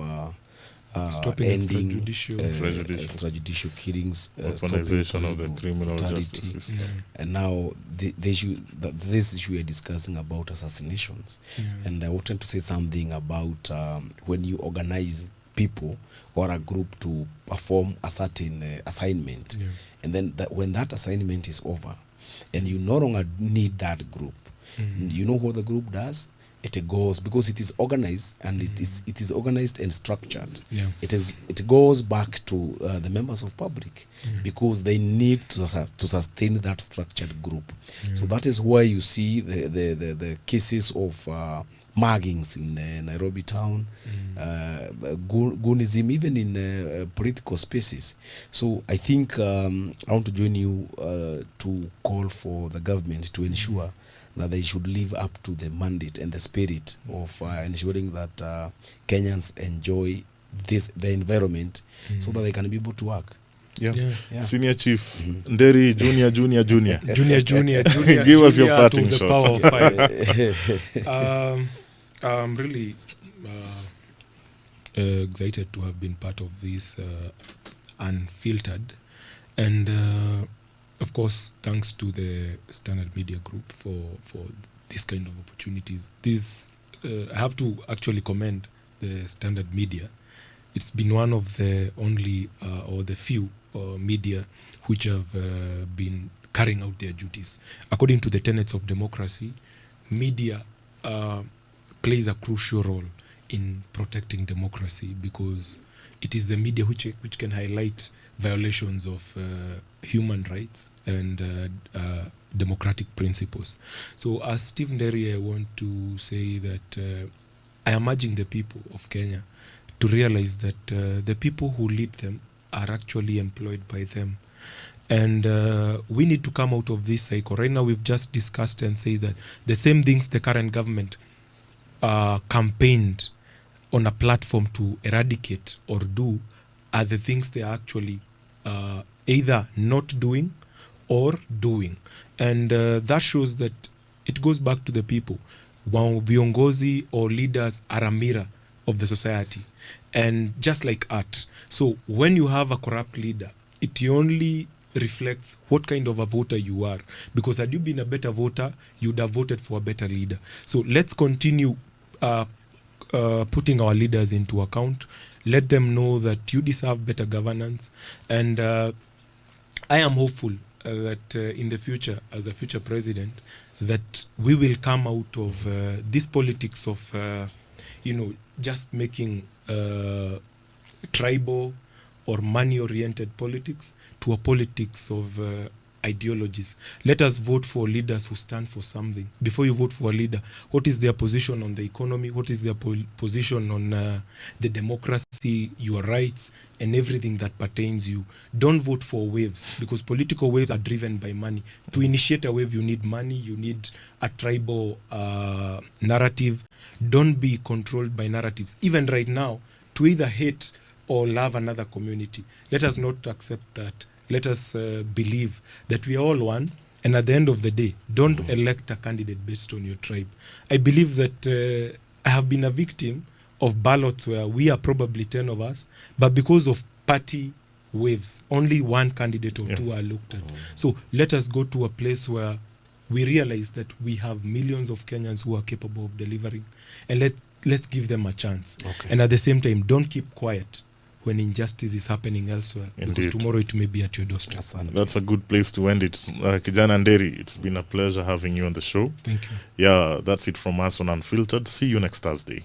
Speaker 4: stopping
Speaker 3: ending
Speaker 2: extrajudicial
Speaker 3: killings,
Speaker 2: weaponization of the criminal justice system.
Speaker 3: And now this issue we are discussing about assassinations. And I wanted to say something about when you organize people or a group to perform a certain assignment, and then when that assignment is over and you no longer need that group, you know what the group does? It goes, because it is organized and it is organized and structured. It goes back to the members of public because they need to sustain that structured group. So that is why you see the cases of muggings in Nairobi town, goonism, even in political spaces. So I think I want to join you to call for the government to ensure that they should live up to the mandate and the spirit of ensuring that Kenyans enjoy the environment so that they can be able to work.
Speaker 2: Senior Chief, Nderi, Junior.
Speaker 4: Junior.
Speaker 2: Give us your parting shot.
Speaker 4: I'm really excited to have been part of this unfiltered, and of course, thanks to the Standard Media Group for this kind of opportunities. I have to actually commend the Standard Media. It's been one of the only or the few media which have been carrying out their duties. According to the tenets of democracy, media plays a crucial role in protecting democracy, because it is the media which can highlight violations of human rights and democratic principles. So as Steve Nderi, I want to say that I am urging the people of Kenya to realize that the people who lead them are actually employed by them. And we need to come out of this cycle. Right now, we've just discussed and say that the same things the current government campaigned on a platform to eradicate or do are the things they are actually either not doing or doing. And that shows that it goes back to the people. Viongozi or leaders are a mirror of the society, and just like art. So when you have a corrupt leader, it only reflects what kind of a voter you are, because had you been a better voter, you'd have voted for a better leader. So let's continue putting our leaders into account. Let them know that you deserve better governance, and I am hopeful that in the future, as a future president, that we will come out of this politics of just making tribal or money-oriented politics to a politics of ideologies. Let us vote for leaders who stand for something. Before you vote for a leader, what is their position on the economy? What is their position on the democracy, your rights, and everything that pertains you? Don't vote for waves, because political waves are driven by money. To initiate a wave, you need money, you need a tribal narrative. Don't be controlled by narratives. Even right now, to either hate or love another community, let us not accept that. Let us believe that we are all one, and at the end of the day, don't elect a candidate based on your tribe. I believe that I have been a victim of ballots where we are probably 10 of us, but because of party waves, only one candidate or two are looked at. So let us go to a place where we realize that we have millions of Kenyans who are capable of delivering, and let's give them a chance.
Speaker 3: Okay.
Speaker 4: And at the same time, don't keep quiet when injustice is happening elsewhere.
Speaker 2: Indeed.
Speaker 4: Because tomorrow it may be at your doorstep.
Speaker 2: That's a good place to end it. Kijana Nderi, it's been a pleasure having you on the show.
Speaker 4: Thank you.
Speaker 2: Yeah, that's it from us on Unfiltered. See you next Thursday.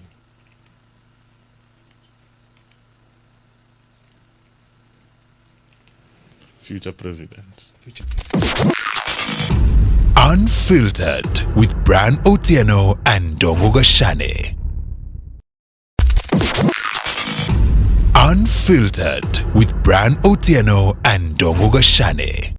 Speaker 2: Future President.
Speaker 1: Unfiltered with Bran Otieno and Ndung'u Gachane. Unfiltered with Bran Otieno and Ndung'u Gachane.